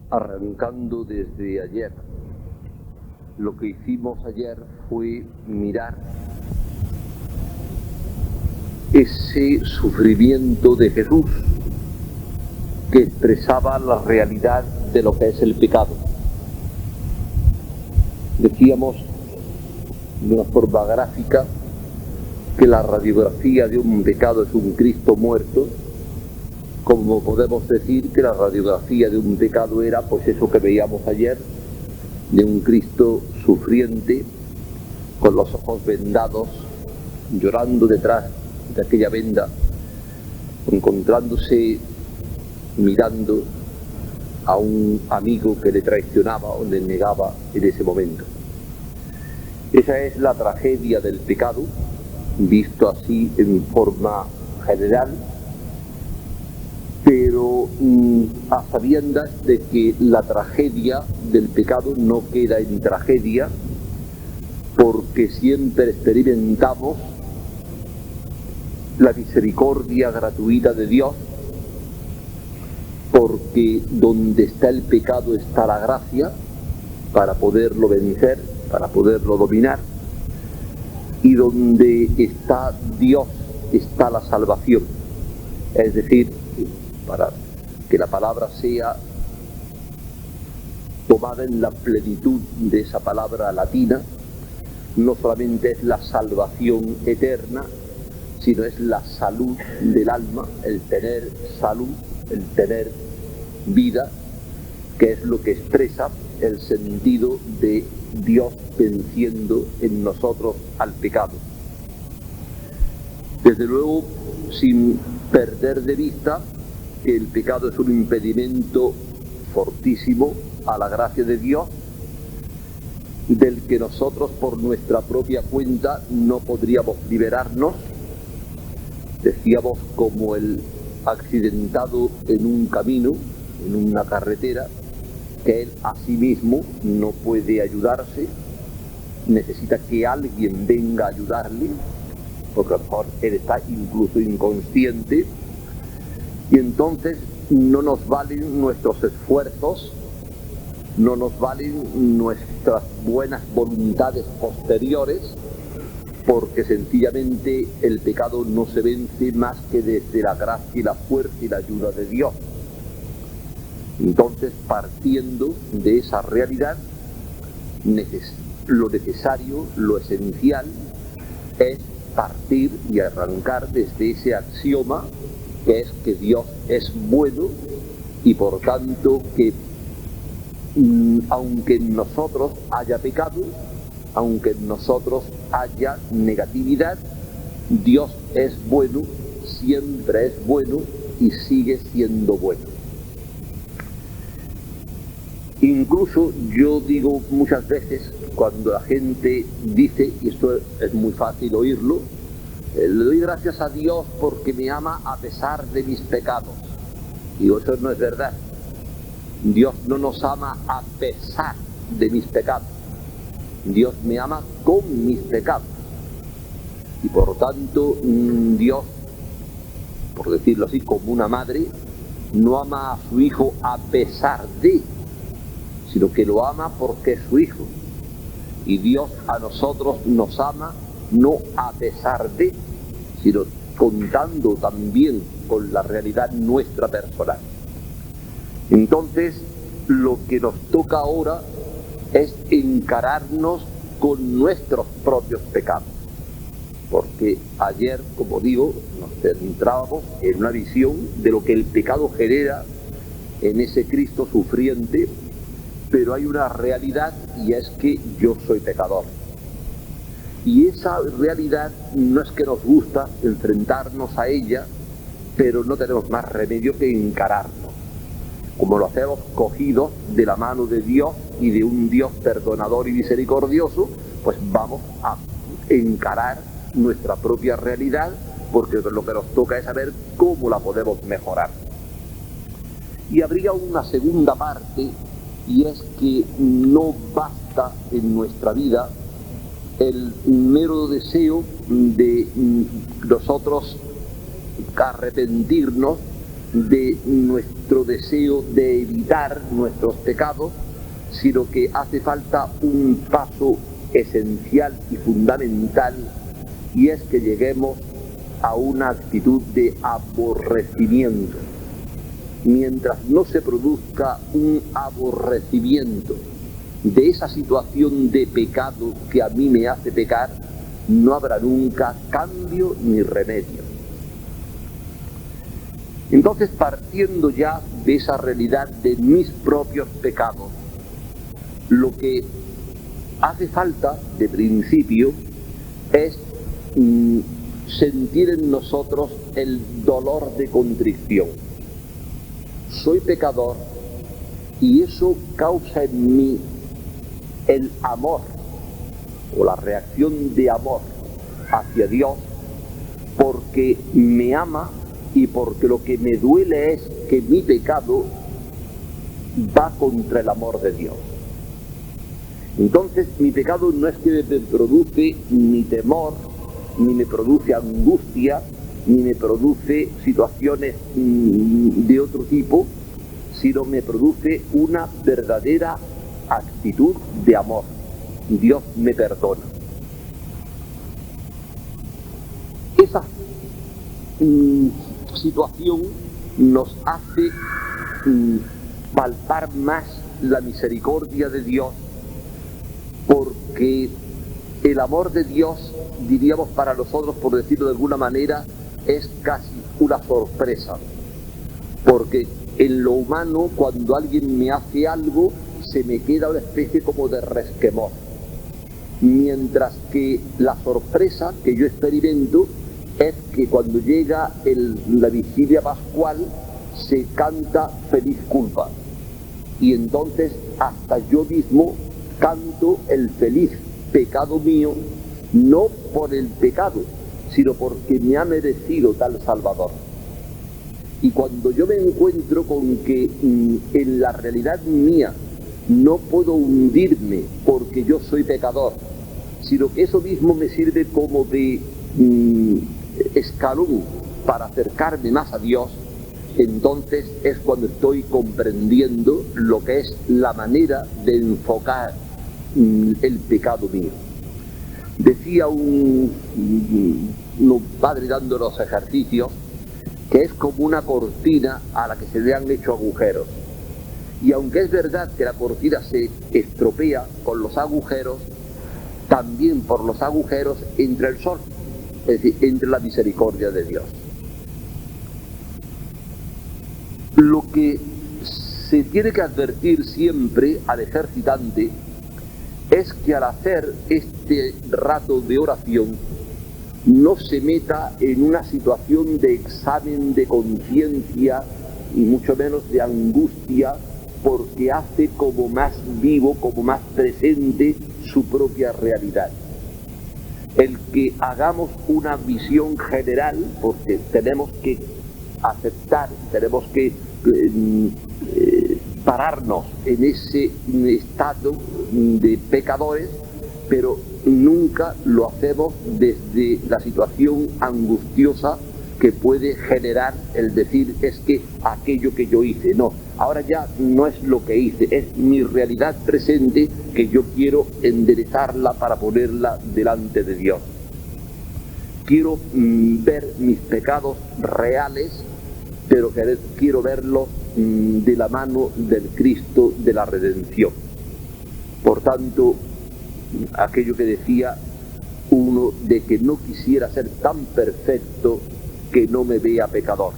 Arrancando desde ayer, lo que hicimos ayer fue mirar ese sufrimiento de Jesús que expresaba la realidad de lo que es el pecado. Decíamos de una forma gráfica que la radiografía de un pecado es un Cristo muerto, como podemos decir que la radiografía de un pecado era pues eso que veíamos ayer, de un Cristo sufriente, con los ojos vendados, llorando detrás de aquella venda, encontrándose mirando a un amigo que le traicionaba o le negaba en ese momento. Esa es la tragedia del pecado, visto así en forma general, pero a sabiendas de que la tragedia del pecado no queda en tragedia, porque siempre experimentamos la misericordia gratuita de Dios, porque donde está el pecado está la gracia para poderlo vencer, para poderlo dominar, y donde está Dios está la salvación. Es decir, para que la palabra sea tomada en la plenitud de esa palabra latina, no solamente es la salvación eterna, sino es la salud del alma, el tener salud, el tener vida, que es lo que expresa el sentido de Dios venciendo en nosotros al pecado. Desde luego, sin perder de vista que el pecado es un impedimento fortísimo a la gracia de Dios, del que nosotros por nuestra propia cuenta no podríamos liberarnos. Decíamos como el accidentado en un camino, en una carretera, que él a sí mismo no puede ayudarse, necesita que alguien venga a ayudarle, porque a lo mejor él está incluso inconsciente, y entonces no nos valen nuestros esfuerzos, no nos valen nuestras buenas voluntades posteriores, porque sencillamente el pecado no se vence más que desde la gracia y la fuerza y la ayuda de Dios. Entonces, partiendo de esa realidad, lo necesario, lo esencial, es partir y arrancar desde ese axioma que es que Dios es bueno y por tanto que aunque en nosotros haya pecado, aunque en nosotros haya negatividad, Dios es bueno, siempre es bueno y sigue siendo bueno. Incluso yo digo muchas veces, cuando la gente dice, y esto es muy fácil oírlo, le doy gracias a Dios porque me ama a pesar de mis pecados. Digo, eso no es verdad. Dios no nos ama a pesar de mis pecados. Dios me ama con mis pecados. Y por tanto, Dios, por decirlo así, como una madre, no ama a su hijo a pesar de, sino que lo ama porque es su hijo. Y Dios a nosotros nos ama no a pesar de, sino contando también con la realidad nuestra personal. Entonces, lo que nos toca ahora es encararnos con nuestros propios pecados. Porque ayer, como digo, nos centrábamos en una visión de lo que el pecado genera en ese Cristo sufriente, pero hay una realidad y es que yo soy pecador. Y esa realidad no es que nos gusta enfrentarnos a ella, pero no tenemos más remedio que encararnos. Como lo hacemos cogidos de la mano de Dios y de un Dios perdonador y misericordioso, pues vamos a encarar nuestra propia realidad, porque lo que nos toca es saber cómo la podemos mejorar. Y habría una segunda parte, y es que no basta en nuestra vida el mero deseo de nosotros arrepentirnos de nuestro deseo de evitar nuestros pecados, sino que hace falta un paso esencial y fundamental, y es que lleguemos a una actitud de aborrecimiento. Mientras no se produzca un aborrecimiento de esa situación de pecado que a mí me hace pecar, no habrá nunca cambio ni remedio. Entonces, partiendo ya de esa realidad de mis propios pecados, lo que hace falta de principio es sentir en nosotros el dolor de contrición. Soy pecador y eso causa en mí el amor o la reacción de amor hacia Dios, porque me ama y porque lo que me duele es que mi pecado va contra el amor de Dios. Entonces mi pecado no es que me produce ni temor, ni me produce angustia, ni me produce situaciones de otro tipo, sino me produce una verdadera actitud de amor. Dios me perdona. Esa situación nos hace palpar más la misericordia de Dios, porque el amor de Dios, diríamos para nosotros, por decirlo de alguna manera, es casi una sorpresa, porque en lo humano, cuando alguien me hace algo, se me queda una especie como de resquemor, mientras que la sorpresa que yo experimento es que cuando llega la vigilia pascual se canta feliz culpa, y entonces hasta yo mismo canto el feliz pecado mío, no por el pecado, sino porque me ha merecido tal Salvador. Y cuando yo me encuentro con que en la realidad mía no puedo hundirme porque yo soy pecador, sino que eso mismo me sirve como de escalón para acercarme más a Dios, entonces es cuando estoy comprendiendo lo que es la manera de enfocar el pecado mío. Decía un padre dando los ejercicios que es como una cortina a la que se le han hecho agujeros, y aunque es verdad que la cortina se estropea con los agujeros, también por los agujeros entra el sol, es decir, entra la misericordia de Dios. Lo que se tiene que advertir siempre al ejercitante es que al hacer este rato de oración no se meta en una situación de examen de conciencia y mucho menos de angustia, porque hace como más vivo, como más presente su propia realidad. El que hagamos una visión general, porque tenemos que aceptar, tenemos que pararnos en ese estado de pecadores, pero nunca lo hacemos desde la situación angustiosa que puede generar el decir es que aquello que yo hice. No, ahora ya no es lo que hice, es mi realidad presente que yo quiero enderezarla para ponerla delante de Dios. Quiero ver mis pecados reales, pero quiero verlos de la mano del Cristo de la redención. Por tanto, aquello que decía uno de que no quisiera ser tan perfecto que no me vea pecador,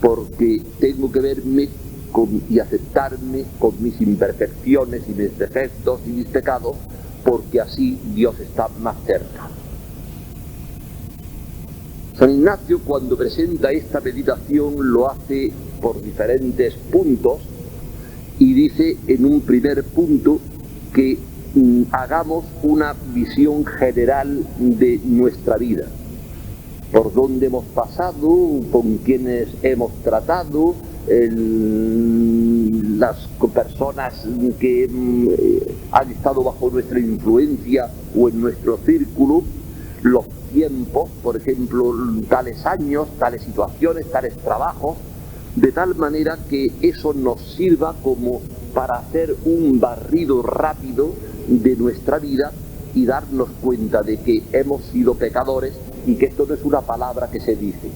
porque tengo que verme y aceptarme con mis imperfecciones y mis defectos y mis pecados, porque así Dios está más cerca. San Ignacio, cuando presenta esta meditación, lo hace por diferentes puntos y dice en un primer punto que hagamos una visión general de nuestra vida, por dónde hemos pasado, con quienes hemos tratado, las personas que han estado bajo nuestra influencia o en nuestro círculo, los tiempos, por ejemplo, tales años, tales situaciones, tales trabajos, de tal manera que eso nos sirva como para hacer un barrido rápido de nuestra vida y darnos cuenta de que hemos sido pecadores y que esto no es una palabra que se dice.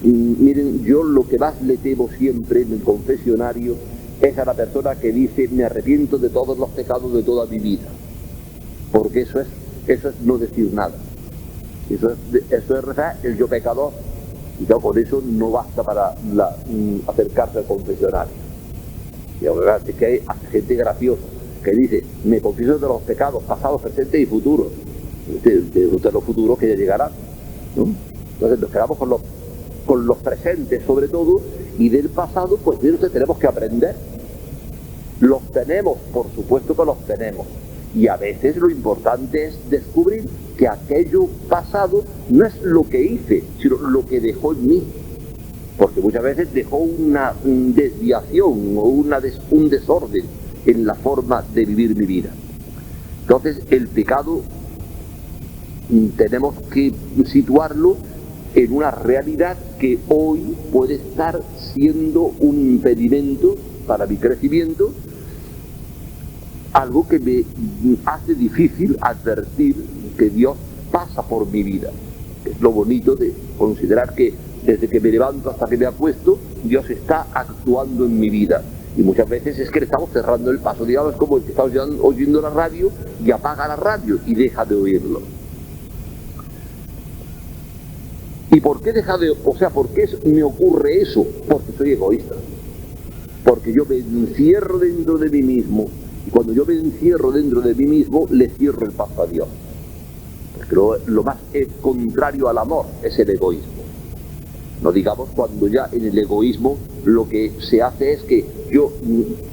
Miren, yo lo que más le temo siempre en el confesionario es a la persona que dice me arrepiento de todos los pecados de toda mi vida, porque eso es no decir nada. Eso es rezar el yo pecador, y ya con eso no basta para acercarse al confesionario. Y la verdad es que hay gente graciosa que dice me confieso de los pecados pasados, presentes y futuros, de los futuros que ya llegarán, ¿no? Entonces nos quedamos con los presentes sobre todo, y del pasado pues de eso tenemos que aprender. Los tenemos, por supuesto que los tenemos, y a veces lo importante es descubrir que aquello pasado no es lo que hice, sino lo que dejó en mí, porque muchas veces dejó una desviación o un desorden en la forma de vivir mi vida. Entonces el pecado tenemos que situarlo en una realidad que hoy puede estar siendo un impedimento para mi crecimiento, algo que me hace difícil advertir que Dios pasa por mi vida. Es lo bonito de considerar que desde que me levanto hasta que me acuesto, Dios está actuando en mi vida. Y muchas veces es que le estamos cerrando el paso, digamos, como el que está oyendo la radio y apaga la radio y deja de oírlo. ¿Y por qué por qué me ocurre eso? Porque soy egoísta. Porque yo me encierro dentro de mí mismo, y cuando yo me encierro dentro de mí mismo, le cierro el paso a Dios. Porque lo más contrario al amor es el egoísmo. No digamos cuando ya en el egoísmo lo que se hace es que yo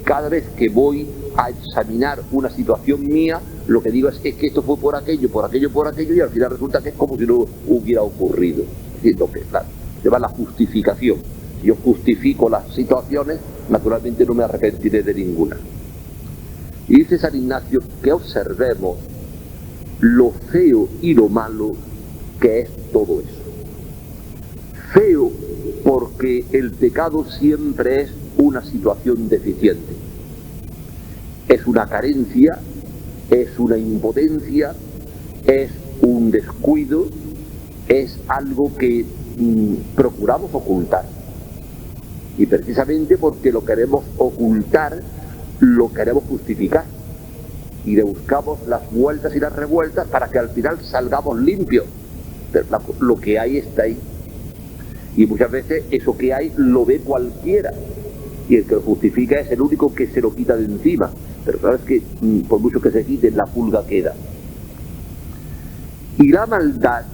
cada vez que voy a examinar una situación mía, lo que digo es que esto fue por aquello, y al final resulta que es como si no hubiera ocurrido. Diciendo que, claro, se va la justificación. Si yo justifico las situaciones, naturalmente no me arrepentiré de ninguna. Y dice San Ignacio que observemos lo feo y lo malo que es todo eso. Feo porque el pecado siempre es una situación deficiente. Es una carencia, es una impotencia, es un descuido, es algo que procuramos ocultar. Y precisamente porque lo queremos ocultar, lo queremos justificar. Y le buscamos las vueltas y las revueltas para que al final salgamos limpios. Pero lo que hay está ahí. Y muchas veces eso que hay lo ve cualquiera. Y el que lo justifica es el único que se lo quita de encima. Pero claro, es que por mucho que se quite, la pulga queda. Y la maldad,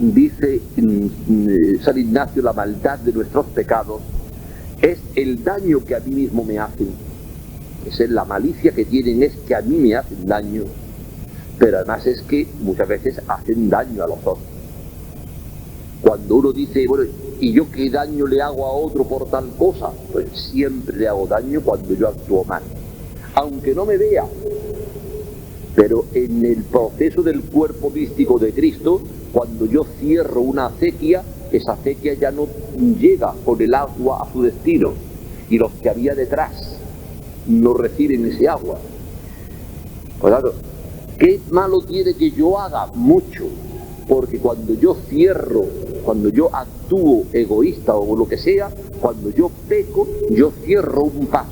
dice San Ignacio, la maldad de nuestros pecados es el daño que a mí mismo me hacen. Es la malicia que tienen, es que a mí me hacen daño, pero además es que muchas veces hacen daño a los otros. Cuando uno dice, bueno, ¿y yo qué daño le hago a otro por tal cosa? Pues siempre le hago daño cuando yo actúo mal, aunque no me vea. Pero en el proceso del cuerpo místico de Cristo, cuando yo cierro una acequia, esa acequia ya no llega con el agua a su destino, y los que había detrás no reciben ese agua. Pues claro, ¿qué malo tiene que yo haga? Mucho, porque cuando yo cierro, cuando yo actúo egoísta o lo que sea, cuando yo peco, yo cierro un paso,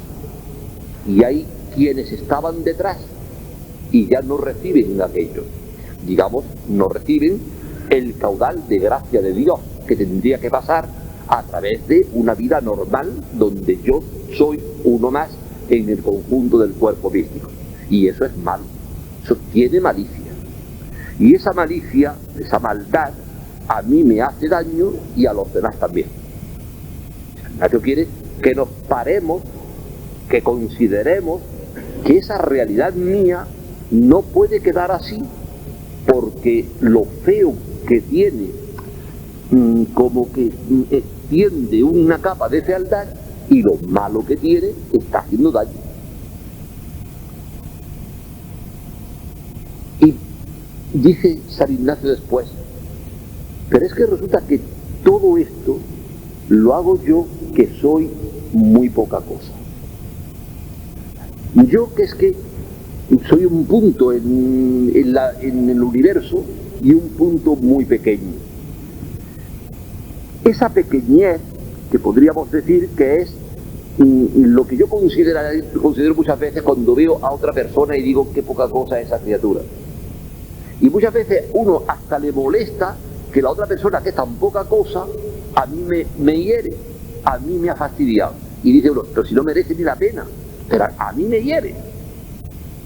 y hay quienes estaban detrás y ya no reciben aquello, digamos, no reciben el caudal de gracia de Dios que tendría que pasar a través de una vida normal donde yo soy uno más en el conjunto del cuerpo místico. Y eso es malo, eso tiene malicia. Y esa malicia, esa maldad, a mí me hace daño y a los demás también. Ignacio quiere que nos paremos, que consideremos que esa realidad mía no puede quedar así, porque lo feo que tiene, como que extiende una capa de fealdad, y lo malo que tiene está haciendo daño. Y dice San Ignacio después, pero es que resulta que todo esto lo hago yo, que soy muy poca cosa. Yo, que es que soy un punto en el universo y un punto muy pequeño. Esa pequeñez, que podríamos decir que es lo que yo considero muchas veces cuando veo a otra persona y digo qué poca cosa es esa criatura. Y muchas veces uno hasta le molesta que la otra persona, que es tan poca cosa, a mí me hiere, a mí me ha fastidiado. Y dice uno, pero si no merece ni la pena, pero a mí me hiere.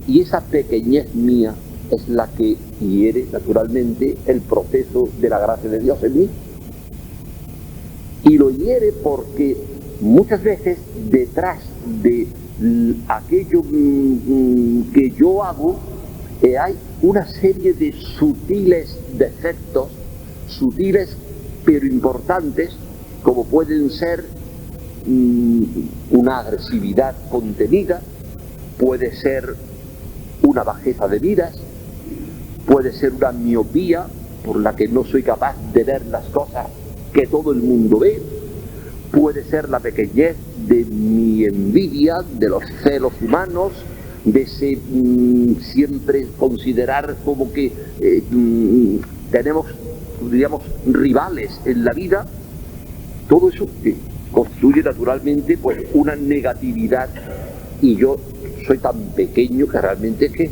Y esa pequeñez mía es la que hiere naturalmente el proceso de la gracia de Dios en mí. Y lo hiere porque muchas veces detrás de aquello que yo hago hay una serie de sutiles defectos, sutiles pero importantes, como pueden ser una agresividad contenida, puede ser una bajeza de miras, puede ser una miopía por la que no soy capaz de ver las cosas que todo el mundo ve, puede ser la pequeñez de mi envidia, de los celos humanos, de ese siempre considerar como que tenemos, diríamos, rivales en la vida. Todo eso constituye naturalmente pues una negatividad, y yo soy tan pequeño que realmente es que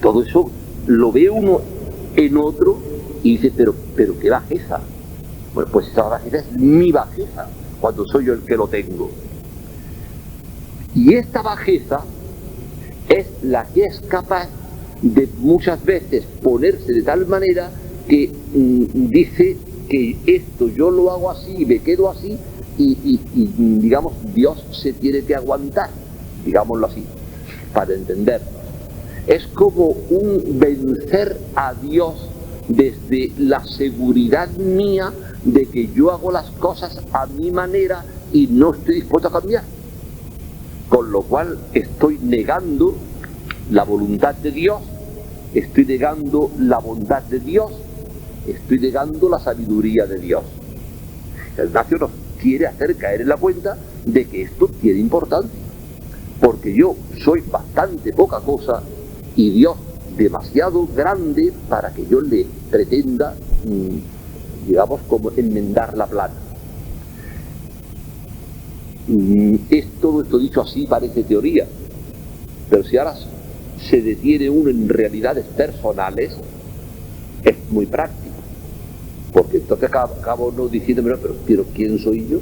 todo eso lo ve uno en otro y dice, pero qué bajeza. Bueno, pues esa bajeza es mi bajeza cuando soy yo el que lo tengo. Y esta bajeza es la que es capaz de muchas veces ponerse de tal manera que dice que esto yo lo hago así y me quedo así, y digamos, Dios se tiene que aguantar, digámoslo así, para entender. Es como un vencer a Dios desde la seguridad mía de que yo hago las cosas a mi manera y no estoy dispuesto a cambiar. Con lo cual estoy negando la voluntad de Dios, estoy negando la bondad de Dios, estoy negando la sabiduría de Dios. Ignacio nos quiere hacer caer en la cuenta de que esto tiene importancia, porque yo soy bastante poca cosa y Dios demasiado grande para que yo le pretenda, digamos, como enmendar la plana. Todo esto dicho así parece teoría, pero si ahora se detiene uno en realidades personales, es muy práctico, porque entonces acabo no diciéndome, pero ¿quién soy yo?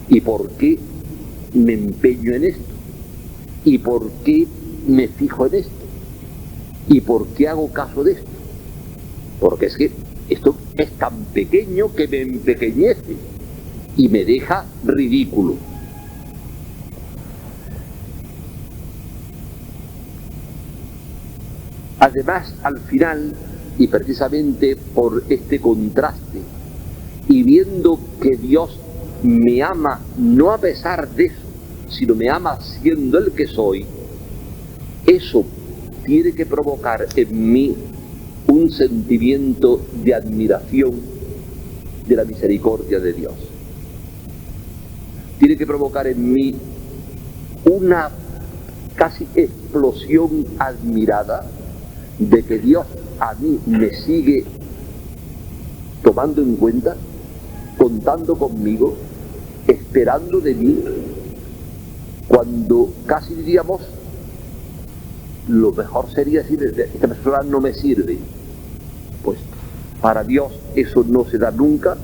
¿Y por qué me empeño en esto? ¿Y por qué me fijo en esto? ¿Y por qué hago caso de esto? Porque es que esto es tan pequeño que me empequeñece y me deja ridículo. Además, al final, y precisamente por este contraste, y viendo que Dios me ama no a pesar de eso, sino me ama siendo el que soy, eso tiene que provocar en mí un sentimiento de admiración de la misericordia de Dios. Tiene que provocar en mí una casi explosión admirada de que Dios a mí me sigue tomando en cuenta, contando conmigo, esperando de mí, cuando casi diríamos lo mejor sería decir, esta persona no me sirve. Pues para Dios eso no se da nunca,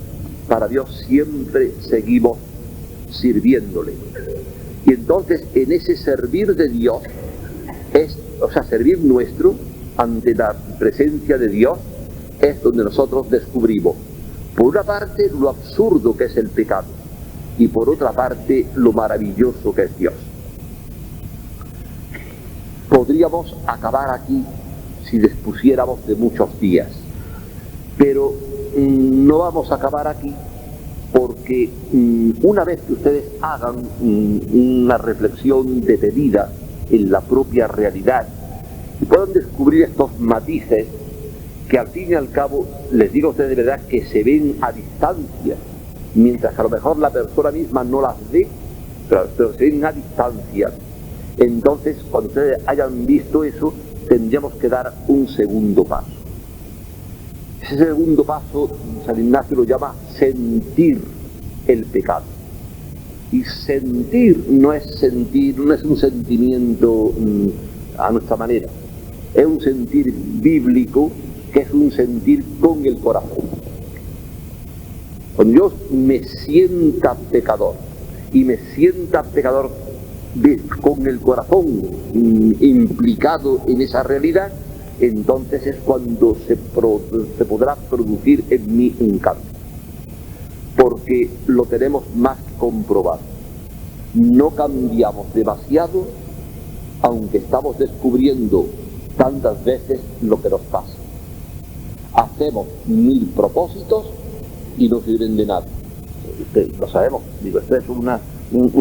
para Dios siempre seguimos sirviéndole. Y entonces en ese servir de Dios, servir nuestro ante la presencia de Dios, es donde nosotros descubrimos, por una parte, lo absurdo que es el pecado, y por otra parte, lo maravilloso que es Dios. Podríamos acabar aquí si dispusiéramos de muchos días, pero no vamos a acabar aquí, porque una vez que ustedes hagan una reflexión detenida en la propia realidad y puedan descubrir estos matices, que al fin y al cabo, les digo a ustedes de verdad, que se ven a distancia, mientras que a lo mejor la persona misma no las ve, pero se ven a distancia. Entonces, cuando ustedes hayan visto eso, tendríamos que dar un segundo paso. Ese segundo paso, San Ignacio lo llama sentir el pecado. Y sentir no es un sentimiento a nuestra manera, es un sentir bíblico, que es un sentir con el corazón. Cuando yo me sienta pecador, y me sienta pecador con el corazón implicado en esa realidad, entonces es cuando se podrá producir en mí un cambio. Porque lo tenemos más que comprobado. No cambiamos demasiado, aunque estamos descubriendo tantas veces lo que nos pasa. Hacemos 1000 propósitos y no sirven de nada. Lo sabemos, digo, esto es una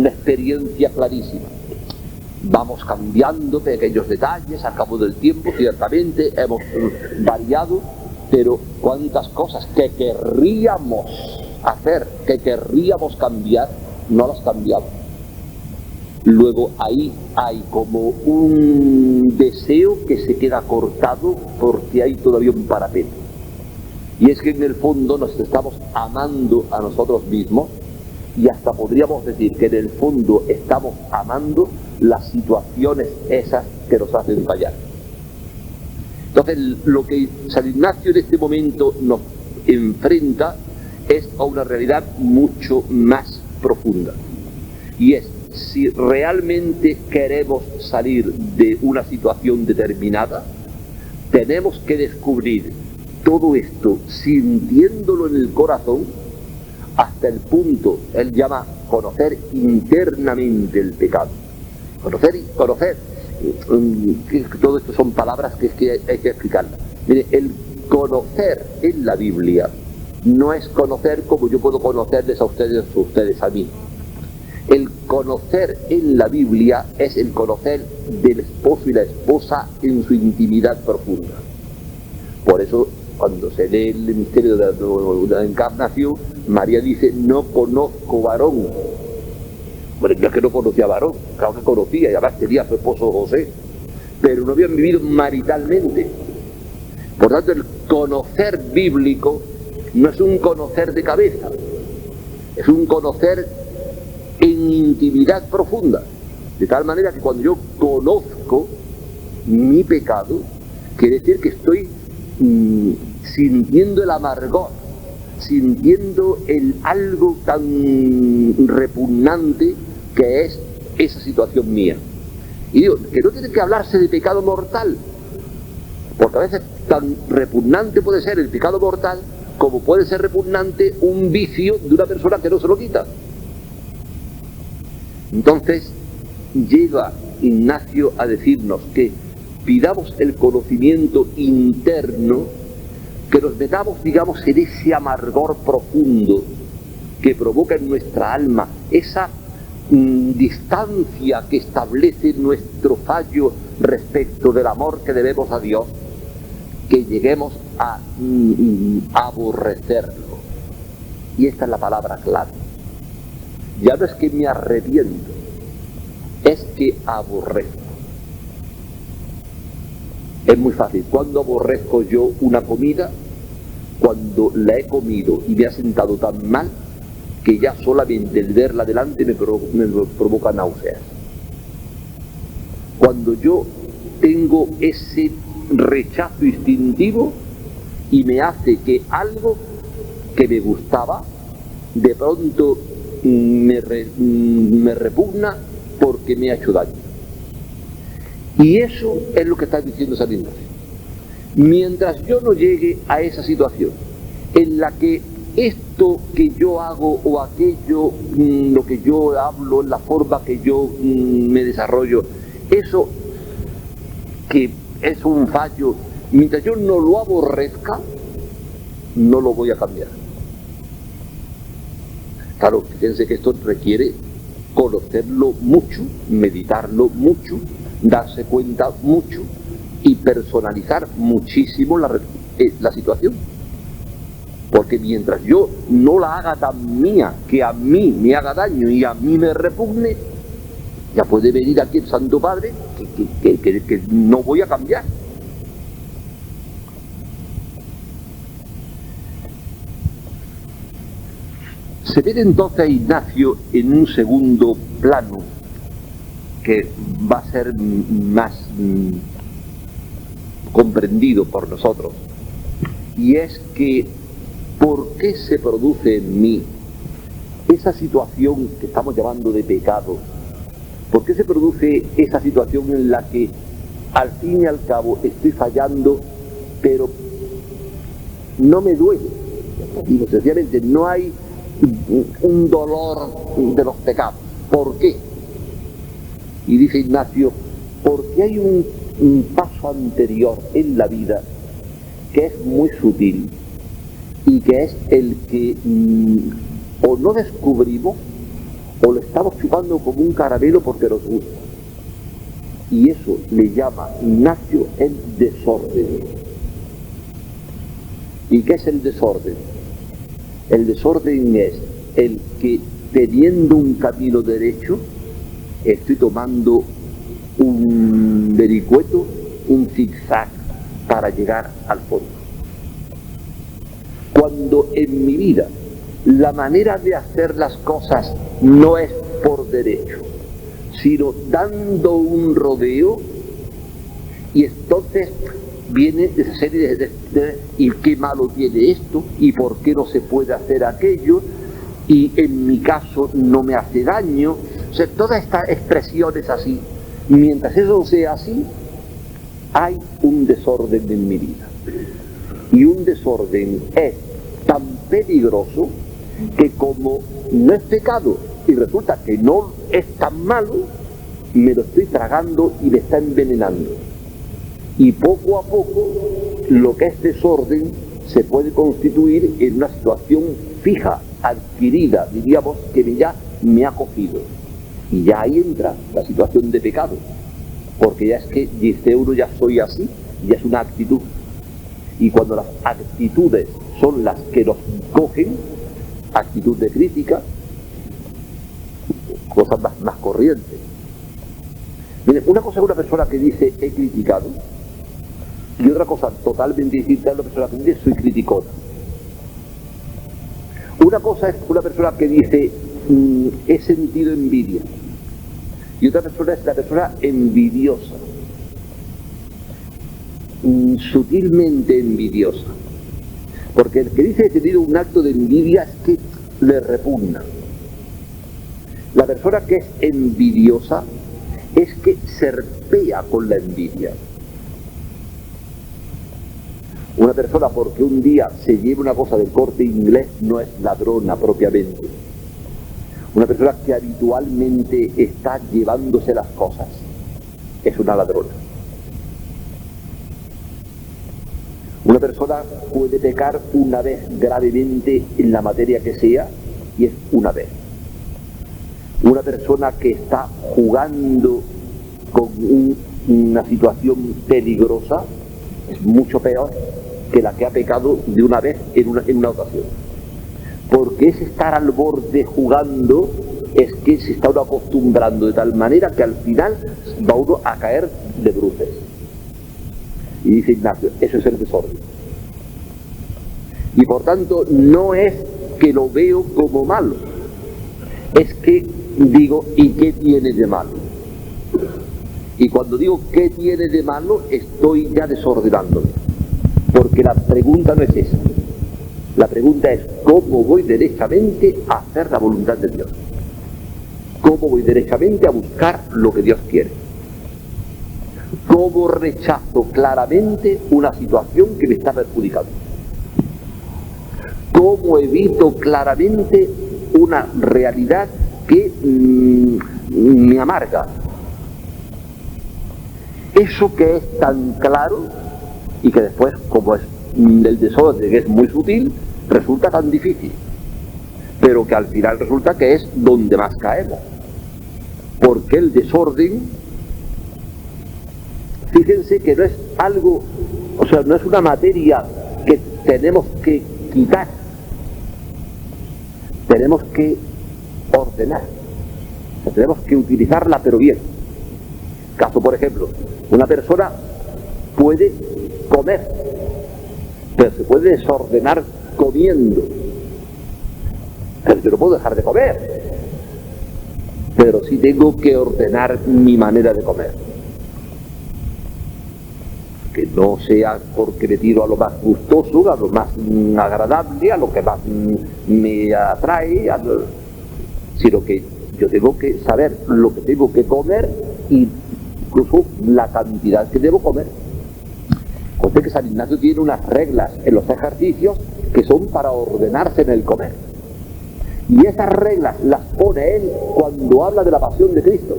experiencia clarísima. Vamos cambiando pequeños detalles al cabo del tiempo, ciertamente hemos variado, pero cuántas cosas que querríamos hacer, que querríamos cambiar, no las cambiamos. Luego ahí hay como un deseo que se queda cortado porque hay todavía un parapeto. Y es que en el fondo nos estamos amando a nosotros mismos, y hasta podríamos decir que en el fondo estamos amando las situaciones esas que nos hacen fallar. Entonces, lo que San Ignacio en este momento nos enfrenta es a una realidad mucho más profunda, y es: si realmente queremos salir de una situación determinada, tenemos que descubrir todo esto sintiéndolo en el corazón, hasta el punto, él llama conocer internamente el pecado. Conocer, todo esto son palabras que hay que explicarlas. Mire, el conocer en la Biblia no es conocer como yo puedo conocerles a ustedes a mí. El conocer en la Biblia es el conocer del esposo y la esposa en su intimidad profunda. Por eso, cuando se lee el misterio de la encarnación, María dice: no conozco varón. Bueno, yo es que no conocía varón, claro que conocía, y además tenía a su esposo José, pero no habían vivido maritalmente. Por tanto, el conocer bíblico no es un conocer de cabeza, es un conocer en intimidad profunda, de tal manera que cuando yo conozco mi pecado, quiere decir que estoy sintiendo el amargor, sintiendo algo tan repugnante que es esa situación mía. Y digo, que no tiene que hablarse de pecado mortal, porque a veces tan repugnante puede ser el pecado mortal como puede ser repugnante un vicio de una persona que no se lo quita. Entonces llega Ignacio a decirnos que pidamos el conocimiento interno, que nos metamos, digamos, en ese amargor profundo que provoca en nuestra alma esa distancia que establece nuestro fallo respecto del amor que debemos a Dios, que lleguemos a aborrecerlo. Y esta es la palabra clave. Ya no es que me arrepiento, es que aborrezco. Es muy fácil. ¿Cuándo aborrezco yo una comida? Cuando la he comido y me ha sentado tan mal que ya solamente el verla delante me provoca náuseas. Cuando yo tengo ese rechazo instintivo y me hace que algo que me gustaba de pronto me repugna porque me ha hecho daño. Y eso es lo que está diciendo San Ignacio. Mientras yo no llegue a esa situación en la que esto que yo hago o aquello, lo que yo hablo, la forma que yo me desarrollo, eso que es un fallo, mientras yo no lo aborrezca, no lo voy a cambiar. Claro, fíjense que esto requiere conocerlo mucho, meditarlo mucho, darse cuenta mucho y personalizar muchísimo la situación. Porque mientras yo no la haga tan mía, que a mí me haga daño y a mí me repugne, ya puede venir aquí el Santo Padre que no voy a cambiar. Se ve entonces a Ignacio en un segundo plano que va a ser más comprendido por nosotros, y es que ¿por qué se produce en mí esa situación que estamos llamando de pecado? ¿Por qué se produce esa situación en la que al fin y al cabo estoy fallando, pero no me duele? Y sencillamente no hay un dolor de los pecados. ¿Por qué? Y dice Ignacio, porque hay un paso anterior en la vida que es muy sutil y que es el que o no descubrimos o lo estamos chupando como un caramelo porque nos gusta. Y eso le llama Ignacio el desorden. ¿Y qué es el desorden? El desorden es el que, teniendo un camino derecho, estoy tomando un vericueto, un zigzag para llegar al fondo. Cuando en mi vida la manera de hacer las cosas no es por derecho, sino dando un rodeo, y entonces viene esa serie de ¿y qué malo tiene esto? ¿Y por qué no se puede hacer aquello? Y en mi caso no me hace daño. O sea, todas estas expresiones así, mientras eso sea así, hay un desorden en mi vida. Y un desorden es tan peligroso que, como no es pecado y resulta que no es tan malo, me lo estoy tragando y me está envenenando. Y poco a poco lo que es desorden se puede constituir en una situación fija, adquirida, diríamos, que ya me ha cogido. Y ya ahí entra la situación de pecado, porque ya es que dice uno, ya soy así, ya es una actitud. Y cuando las actitudes son las que nos cogen, actitud de crítica, cosas más corrientes. Miren, una cosa es una persona que dice he criticado, y otra cosa totalmente distinta es una persona que dice soy criticona. Una cosa es una persona que dice he sentido envidia, y otra persona es la persona envidiosa, sutilmente envidiosa. Porque el que dice he tenido un acto de envidia es que le repugna. La persona que es envidiosa es que serpea con la envidia. Una persona, porque un día se lleva una cosa del Corte Inglés, no es ladrona propiamente. Una persona que habitualmente está llevándose las cosas es una ladrona. Una persona puede pecar una vez gravemente en la materia que sea, y es una vez. Una persona que está jugando con una situación peligrosa es mucho peor que la que ha pecado de una vez en una ocasión. Porque ese estar al borde jugando es que se está uno acostumbrando de tal manera que al final va uno a caer de bruces. Y dice Ignacio, eso es el desorden. Y por tanto no es que lo veo como malo, es que digo, ¿y qué tiene de malo? Y cuando digo ¿qué tiene de malo? Estoy ya desordenándome. Porque la pregunta no es esa. La pregunta es ¿cómo voy derechamente a hacer la voluntad de Dios? ¿Cómo voy derechamente a buscar lo que Dios quiere? ¿Cómo rechazo claramente una situación que me está perjudicando? ¿Cómo evito claramente una realidad que me amarga? Eso que es tan claro y que después, como es el desorden, que es muy sutil, resulta tan difícil, pero que al final resulta que es donde más caemos. Porque el desorden, fíjense que no es algo, o sea, no es una materia tenemos que quitar, tenemos que ordenar, o sea, tenemos que utilizarla pero bien. Caso, por ejemplo, una persona puede comer, pero se puede desordenar comiendo. Pero yo no puedo dejar de comer, pero sí tengo que ordenar mi manera de comer. Que no sea porque me tiro a lo más gustoso, a lo más agradable, a lo que más me atrae, sino que yo tengo que saber lo que tengo que comer y incluso la cantidad que debo comer. Conste que San Ignacio tiene unas reglas en los ejercicios que son para ordenarse en el comer. Y esas reglas las pone él cuando habla de la pasión de Cristo.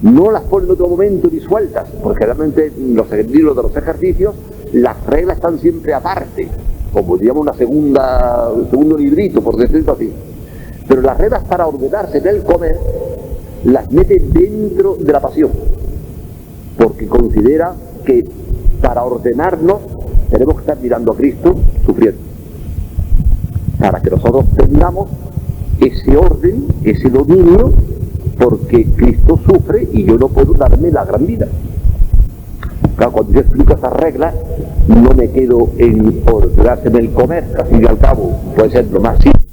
No las pone en otro momento ni sueltas, porque realmente en los libros de los ejercicios las reglas están siempre aparte, como digamos un segundo librito, por decirlo así. Pero las reglas para ordenarse en el comer las mete dentro de la pasión, porque considera que para ordenarnos tenemos que estar mirando a Cristo sufriendo, para que nosotros tengamos ese orden, ese dominio, porque Cristo sufre y yo no puedo darme la gran vida. Claro, cuando yo explico esas reglas, no me quedo en ordenarse en el comer, que al fin y al cabo puede ser lo más simple.